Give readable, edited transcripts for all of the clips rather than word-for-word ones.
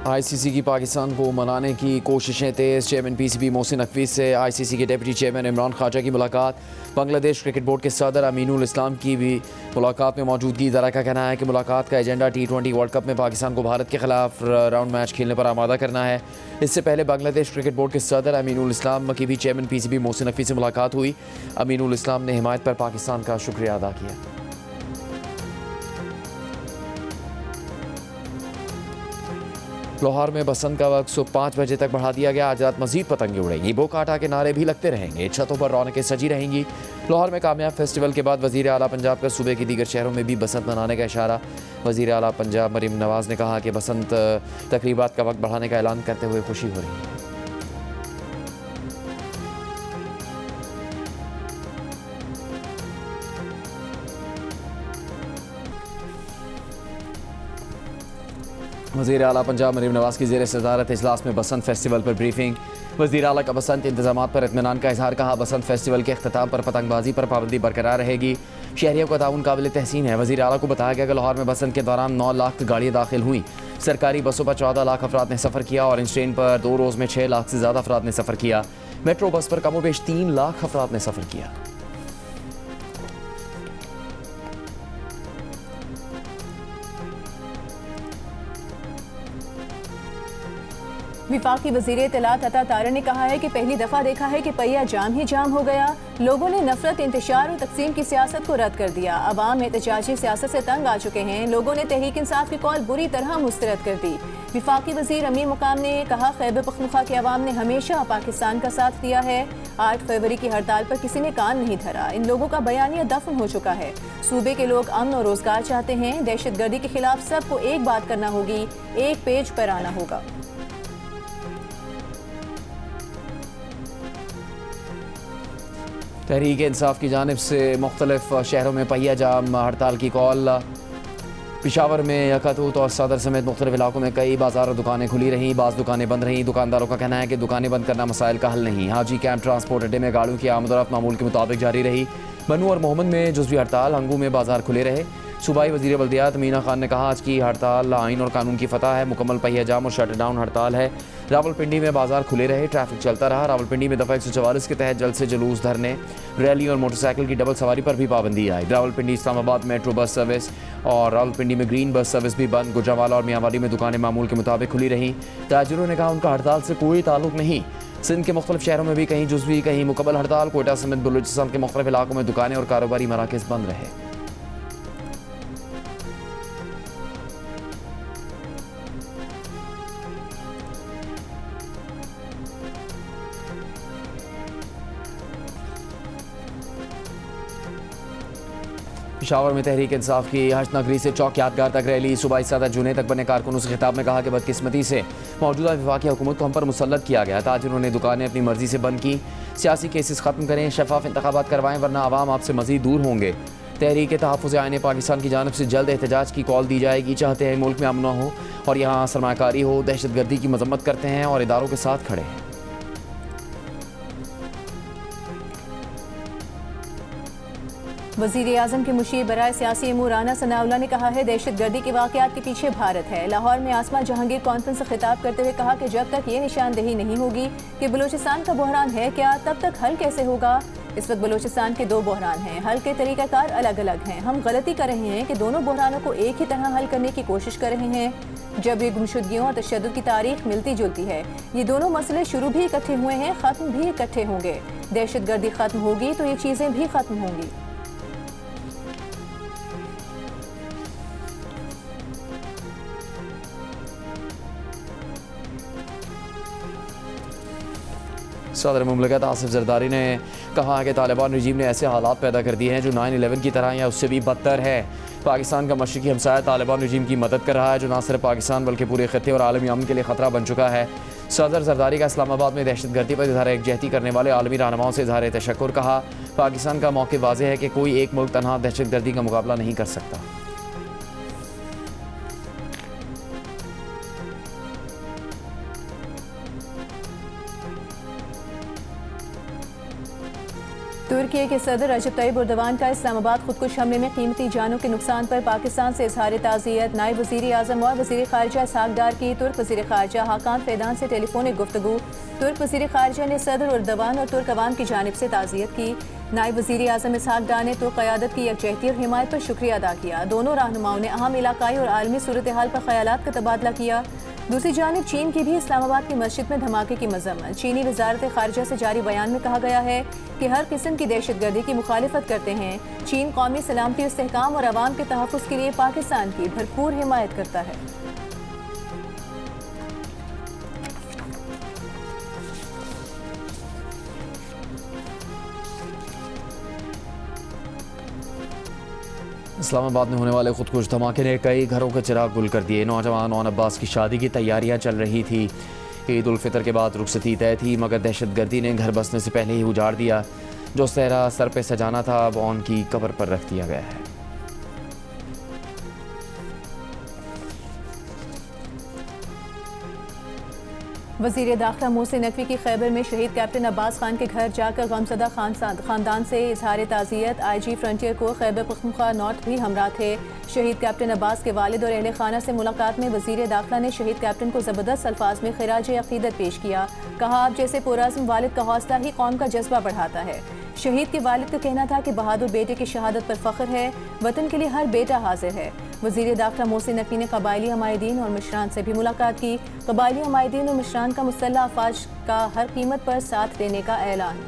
ICC की पाकिस्तान को मनाने की कोशिशें तेज़। चेयरमैन पीसीबी मोहसिन नकवी से आईसीसी के डिप्टी चेयरमैन इमरान ख्वाजा की मुलाकात। बांग्लादेश क्रिकेट बोर्ड के सदर अमीनुल इस्लाम की भी मुलाकात में मौजूदगी। ज़रा का कहना है कि मुलाकात का एजेंडा T20 वर्ल्ड कप में पाकिस्तान को भारत के खिलाफ राउंड मैच खेलने पर आमादा करना है। इससे पहले बांग्लादेश क्रिकेट बोर्ड के सदर अमीनुल इस्लाम की भी चेयरमैन पीसीबी मोहसिन नकवी से मुलाकात हुई। अमीनुल इस्लाम ने हिमायत पर पाकिस्तान का शुक्रिया अदा किया। लाहौर में बसंत का वक्त सुबह 5 बजे तक बढ़ा दिया गया। आज रात मजीद पतंगे उड़ेंगी। बोकाटा के नारे भी लगते रहेंगे। छतों पर रौनकें सजी रहेंगी। लाहौर में कामयाब फेस्टिवल के बाद वज़ीर आला पंजाब का सूबे के दीगर शहरों में भी बसंत मनाने का इशारा। वज़ीर आला पंजाब मरीम नवाज़ ने कहा कि बसंत तकरीबात का वक्त बढ़ाने का ऐलान करते हुए खुशी हो रही है। वज़ीर आला पंजाब मरीम नवाज़ की ज़ेर सदारत इजलास में बसंत फेस्टिवल पर ब्रीफिंग। वज़ीर आला का बसंत इंतजामात पर इत्मीनान का इजहार। कहा बसंत फेस्टिवल के अख्ताम पर पतंगबाजी पर पाबंदी बरकरार रहेगी। शहरियों का ताउन काबिल तहसीन है। वज़ीर आला को बताया गया कि लाहौर में बसंत के दौरान 9 लाख गाड़ियाँ दाखिल हुई। सरकारी बसों पर 14 लाख अफराद ने सफ़र किया और इस ट्रेन पर 2 रोज़ में 6 लाख से ज़्यादा अफराद ने सफ़र किया। मेट्रो बस पर कमोबेश 3 लाख अफराद ने सफ़र किया। विफाकी वज़ीर इत्तलात अता तारा ने कहा है कि पहली दफ़ा देखा है कि पहिया जाम ही जाम हो गया। लोगों ने नफरत, इंतशार और तकसीम की सियासत को रद्द कर दिया। अवाम एहतजाजी सियासत से तंग आ चुके हैं। लोगों ने तहरीक इंसाफ की कॉल बुरी तरह मुस्तरद कर दी। विफाकी वज़ीर अमीर मुकाम ने कहा खैबर पख्तूनख्वा के अवाम ने हमेशा पाकिस्तान का साथ दिया है। 8 फरवरी की हड़ताल पर किसी ने कान नहीं धरा। इन लोगों का बयानिया दफन हो चुका है। सूबे के लोग अमन और रोजगार चाहते हैं। दहशतगर्दी के खिलाफ सबको एक बात करना होगी, एक पेज पर आना होगा। तहरीक इंसाफ की जानिब से मुख्तलिफ शहरों में पहिया जाम हड़ताल की कॉल। पेशावर में यकतूत और सदर समेत मुख्तलिफ इलाकों में कई बाजार और दुकानें खुली रहीं। बाज़ दुकानें बंद रहीं। दुकानदारों का कहना है कि दुकानें बंद करना मसाइल का हल नहीं। हाजी कैंप ट्रांसपोर्ट अड्डे में गाड़ियों की आमदोरफ्त मामूल के मुताबिक जारी रही। बनू और मोहम्मद में जुज़वी हड़ताल। हंगू में बाजार खुले रहे। सूबाई वज़ीर बल्दियात मीना खान ने कहा आज की हड़ताल आइन और कानून की फतह है। मुकम्मल पहिया जाम और शटडाउन हड़ताल है। रावलपिंडी में बाजार खुले रहे। ट्रैफिक चलता रहा। रावलपिंडी में दफ़ा 144 के तहत जल्द से जुलूस, धरने, रैली और मोटरसाइकिल की डबल सवारी पर भी पाबंदी आई। Rawalpindi Islamabad metro bus service और रावलपिंडी में ग्रीन बस सर्विस भी बंद। गुजरावाला और मियांवाली में दुकानें मामूल के मुताबिक खुली रहीं। ताजिरों ने कहा उनका हड़ताल से कोई ताल्लुक नहीं। सिंध के मुख्तलिफ शहरों में भी कहीं जुज़वी कहीं मुकम्मल हड़ताल। कोयटा समेत बलूचिस्तान के मुख्तलिफ इलाकों में दुकानें और कारोबारी मराकज़ बंद रहे। पेशावर में तहरीक इंसाफ की हश्त नगरी से चौक यादगार तक रैली। सूबाई सदर जुने तक बने कारकुनों से खिताब में कहा कि बदकिस्मती से मौजूदा विफाकी हुकूमत को हम पर मुसल्लत किया गया। ताजिरों ने दुकानें अपनी मर्जी से बंद की। सियासी केसेस ख़त्म करें, शफाफ इंतखाबात करवाएं, वरना आवाम आपसे मज़ीद दूर होंगे। तहरीक तहफ़्फ़ुज़ आईन पाकिस्तान की जानिब से जल्द एहतजाज की कॉल दी जाएगी। चाहते हैं मुल्क में अमन हो और यहाँ सरमाकारी हो। दहशतगर्दी की मजम्मत करते हैं और इदारों के साथ खड़े हैं। वज़ीर आज़म के मुशीर बराए सियासी अमूर राना सनाउल्लाह ने कहा है दहशतगर्दी के वाक़यात के पीछे भारत है। लाहौर में आसमा जहांगीर कॉन्फ्रेंस से खिताब करते हुए कहा कि जब तक ये निशानदेही नहीं होगी कि बलूचिस्तान का बहरान है क्या, तब तक हल कैसे होगा। इस वक्त बलूचिस्तान के 2 बहरान हैं। हल के तरीक़ाकार अलग अलग हैं। हम गलती कर रहे हैं कि दोनों बहरानों को एक ही तरह हल करने की कोशिश कर रहे हैं। जब ये गुमशुदगियों और तशद्दुद की तारीख मिलती जुलती है। ये दोनों मसले शुरू भी इकट्ठे हुए हैं, ख़त्म भी इकट्ठे होंगे। दहशतगर्दी ख़त्म होगी तो ये चीज़ें भी ख़त्म होंगी। सदर मुमलिकत आसिफ जरदारी ने कहा कि तालिबान रजीम ने ऐसे हालात पैदा कर दिए हैं जो 9/11 की तरह या उससे भी बदतर है। पाकिस्तान का मशरकी हमसाया तालिबान रजीम की मदद कर रहा है जो न सिर्फ पाकिस्तान बल्कि पूरे खत्े और आलमी अमन के लिए ख़तरा बन चुका है। सदर जरदारी का इस्लामाबाद में दहशतगर्दी पर इजहार एकजहती करने वाले आलमी रहनुमाओं से इजहार तशक्कुर। कहा पाकिस्तान का मौक़िफ़ वाज़ेह है कि कोई एक मुल्क तनहा दहशतगर्दी का मुकाबला नहीं कर सकता। तुर्की के सदर रजब तैयब एर्दोगान का इस्लामाबाद खुदकुश हमले में कीमती जानों के नुकसान पर पाकिस्तान से इजहार ताज़ियत। नायब वज़ीर आज़म और वज़ीर ख़ारिजा इसहाक डार की तुर्क वज़ीर ख़ारिजा हाकान फ़ैदान से टेलीफोनिक गुफ्तगू। तुर्क वज़ीर ख़ारिजा ने सदर एर्दोगान और तुर्क अवाम की जानिब से ताज़ियत की। नायब वज़ीर आज़म इसहाक डार ने तुर्क क़यादत की यकजहती और हिमायत पर शुक्रिया अदा किया। दोनों रहनुमाओं ने अहम इलाकाई और आलमी सूरत हाल पर ख़यालात का तबादला किया। दूसरी जानिब चीन की भी इस्लामाबाद की मस्जिद में धमाके की मजम्मत। चीनी वजारत खारजा से जारी बयान में कहा गया है कि हर किस्म की दहशतगर्दी की मुखालिफत करते हैं। चीन कौमी सलामती, इस्तेहकाम और आवाम के तहफ़्फ़ुज़ के लिए पाकिस्तान की भरपूर हिमायत करता है। इस्लामाबाद में होने वाले खुदकुश धमाके ने कई घरों के चिराग गुल कर दिए। नौजवान ओन अब्बास की शादी की तैयारियां चल रही थी। ईद उल फितर के बाद रुखसती तय थी, मगर दहशतगर्दी ने घर बसने से पहले ही उजाड़ दिया। जो सहरा सर पे सजाना था अब ओन की कब्र पर रख दिया गया है। वज़ीर दाखिला मोहसिन नकवी की खैबर में शहीद कैप्टन अब्बास खान के घर जाकर गमज़दा खानदान से इजहार ताज़ियत। IG फ्रंटियर को खैबर पख्तूनख्वा नॉर्थ भी हमरा थे। शहीद कैप्टन अब्बास के वालिद और अहले खाना से मुलाकात में वज़ीर दाखिला ने शहीद कैप्टन को ज़बरदस्त अल्फाज में खिराज अक़ीदत पेश किया। कहा, आप जैसे पुरअज़्म वालिद का हौसला ही कौम का जज्बा बढ़ाता है। शहीद के वालिद का कहना था कि बहादुर बेटे की शहादत पर फ़ख्र है, वतन के लिए हर बेटा हाजिर है। वज़ीर दाखिला मोहसिन नकवी ने कबायली हमायदीन और मिशरान से भी मुलाकात की। कबायली हमायदीन और मिशरान का मुसल्लह अफवाज का हर कीमत पर साथ देने का ऐलान।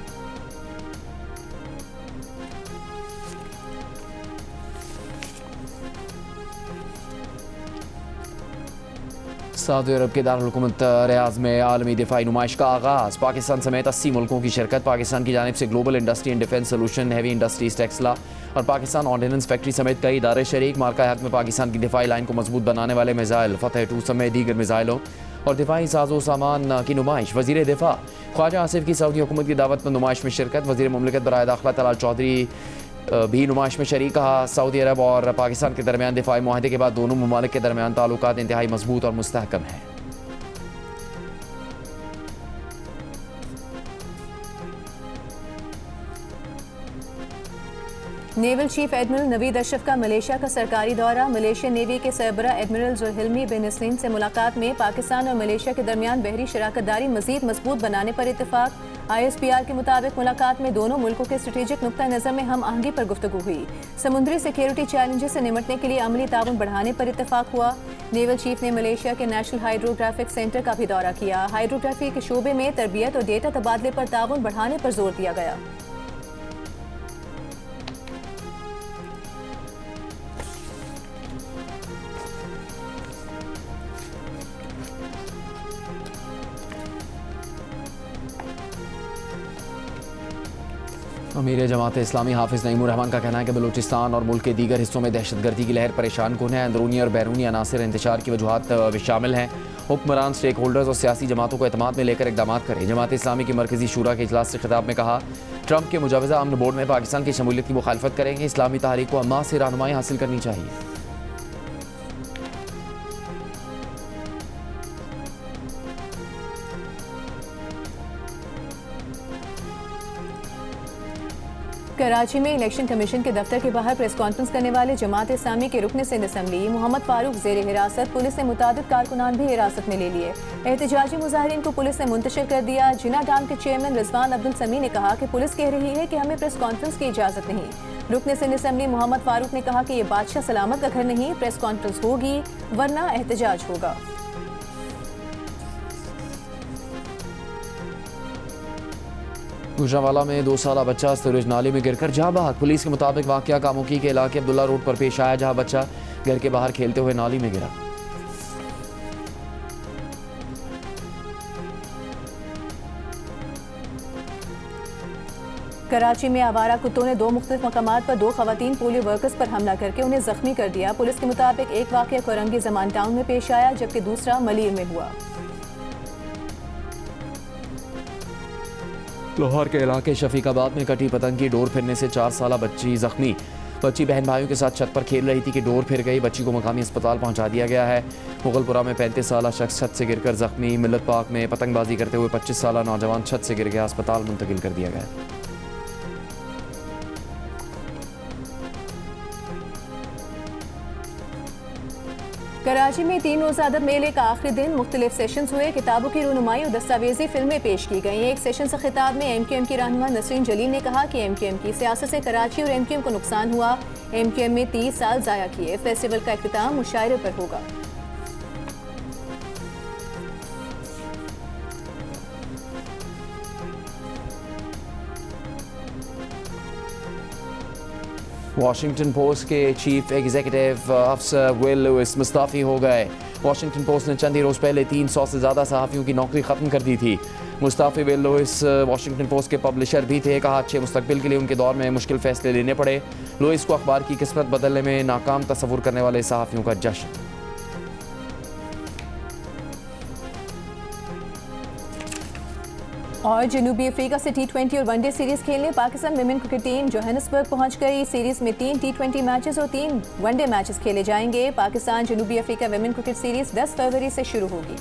सऊदी अरब के दारुल हुकूमत रियाज़ में आलमी दिफाई नुमाइश का आगाज़। पाकिस्तान समेत 80 मुल्कों की शिरकत। पाकिस्तान की जानिब से global industry and defence solution, heavy industries Taxila और पाकिस्तान ऑर्डिनेंस फैक्ट्री समेत कई इदारे शरीक। मार्का हक में पाकिस्तान की दिफाई लाइन को मजबूत बनाने वाले मिसाइल फतेह 2 समेत दीगर मिसाइलों और दिफाई साजो सामान की नुमाइश। वज़ीर दिफा ख्वाजा आसिफ की सऊदी हुकूमत की दावत पर नुमाइश में शिरकत। वज़ीर मुमलिकत बराए दाखिला तलाल चौधरी भी नुमाइश में शरीक। कहा, सऊदी अरब और पाकिस्तान के दरमियान दिफाई मुआहदे के बाद दोनों ममालिक के दरमियान ताल्लुकात इंतहाई मजबूत और मुस्तहकम है। Naval chief admiral Naveed Ashraf का मलेशिया का सरकारी दौरा। मलेशियन नेवी के सरबरा एडमिरल जुल्हिल्मी बिन नसरीन से मुलाकात में पाकिस्तान और मलेशिया के दरमियान बहरी शराकतदारी मजीद मजबूत बनाने पर इत्तेफाक। ISPR के मुताबिक मुलाकात में दोनों मुल्कों के स्ट्रेटेजिक नुक्ता नज़र में हम आहंगी पर गुफ्तगू हुई। समुद्री सिक्योरिटी चैलेंजेस से निमटने के लिए अमली ताउन बढ़ाने पर इत्तेफाक हुआ। नेवल चीफ ने मलेशिया के नेशनल हाइड्रोग्राफिक सेंटर का भी दौरा किया। हाइड्रोग्राफी के शोबे में तरबियत और डेटा तबादले पर ताउन बढ़ाने पर जोर दिया गया। अमीर जमात इस्लामी हाफिज़ नईमुर रहमान का कहना है कि बलूचिस्तान और मुल्क के दीगर हिस्सों में दहशतगर्दी की लहर परेशान कुन है। अंदरूनी और बैरूनी अनासर इंतशार की वजूहात भी शामिल हैं। हुक्मरान स्टेक होल्डर्स और सियासी जमातों को एतमाद में लेकर इकदाम करें। जमात इस्लामी की मरकजी शूरा के इजलास से खिताब में कहा, ट्रंप के मुजवजा अमन बोर्ड में पाकिस्तान की शमूलियत की मुखालफत करेंगे। इस्लामी तहरीक को अम्मा से रहनुमाई हासिल करनी चाहिए। कराची में इलेक्शन कमीशन के दफ्तर के बाहर प्रेस कॉन्फ्रेंस करने वाले जमात इस्लामी के रुकन सिंध असम्बली मोहम्मद फारूक जेर हिरासत। पुलिस ने मुतादिद कारकुनान भी हिरासत में ले लिए। एहतजाजी मुजाहिरीन को पुलिस ने मुंतशिर कर दिया। जिना डाम के चेयरमैन रिजवान अब्दुल समी ने कहा कि पुलिस कह रही है कि हमें प्रेस कॉन्फ्रेंस की इजाज़त नहीं। रुकन सिंध असम्बली मोहम्मद फारूक ने कहा कि ये बादशाह सलामत का घर नहीं, प्रेस कॉन्फ्रेंस होगी वरना एहतजाज होगा। गुजरांवाला में 2 साला बच्चा स्टोरेज नाले में गिरकर जहां बहक। पुलिस के मुताबिक वाकया कामुकी के इलाके अब्दुल्ला रोड पर पेश आया, जहां बच्चा घर के बाहर खेलते हुए नाली में गिरा। कराची में आवारा कुत्तों ने 2 मुख्तलिफ मकामात पर 2 खवातीन पोलियो वर्कर्स पर हमला करके उन्हें जख्मी कर दिया। पुलिस के मुताबिक एक वाकया कोरंगी जमान टाउन में पेश आया, जबकि दूसरा मलीर में हुआ। लाहौर के इलाके शफीकाबाद में कटी पतंग की डोर फिरने से 4 साला बच्ची जख्मी। बच्ची बहन भाइयों के साथ छत पर खेल रही थी कि डोर फिर गई। बच्ची को मकामी अस्पताल पहुंचा दिया गया है। मुगलपुरा में 35 साला शख्स छत से गिरकर जख्मी। मिल्लत पार्क में पतंगबाजी करते हुए 25 साला नौजवान छत से गिर गया, अस्पताल मुंतकिल कर दिया गया। कराची में 3 रोज़ा अदब मेले का आखिरी दिन मुख्तलिफ सेशंस हुए। किताबों की रुनुमाई और दस्तावेजी फिल्में पेश की गई। एक सेशन से खिताब में MQM की रहनुमा नसरीन जलील ने कहा कि MQM की सियासत से कराची और MQM को नुकसान हुआ। MQM में 30 साल ज़ाया किए। फेस्टिवल का इख्तिताम मुशायरे पर होगा। वाशिंगटन पोस्ट के चीफ एग्जीक्यूटिव अफसर विल लुइस मुस्तफ़ी हो गए। वाशिंगटन पोस्ट ने चंद ही रोज़ पहले 300 से ज़्यादा सहाफ़ियों की नौकरी ख़त्म कर दी थी। मुस्तफ़ी विल लुइस वाशिंगटन पोस्ट के पब्लिशर भी थे। कहा अच्छे मुस्तकबिल के लिए उनके दौर में मुश्किल फ़ैसले लेने पड़े। लुइस को अखबार की किस्मत बदलने में नाकाम तस्वुर करने वाले सहाफ़ियों का जश्न। और जनूबी अफ्रीका से T20 और वनडे सीरीज खेलने Pakistan women cricket team Johannesburg पहुंच गई। सीरीज में 3 T20 मैचेस और 3 वनडे मैचेस खेले जाएंगे। पाकिस्तान जनूबी अफ्रीका विमेन क्रिकेट सीरीज 10 फरवरी से शुरू होगी।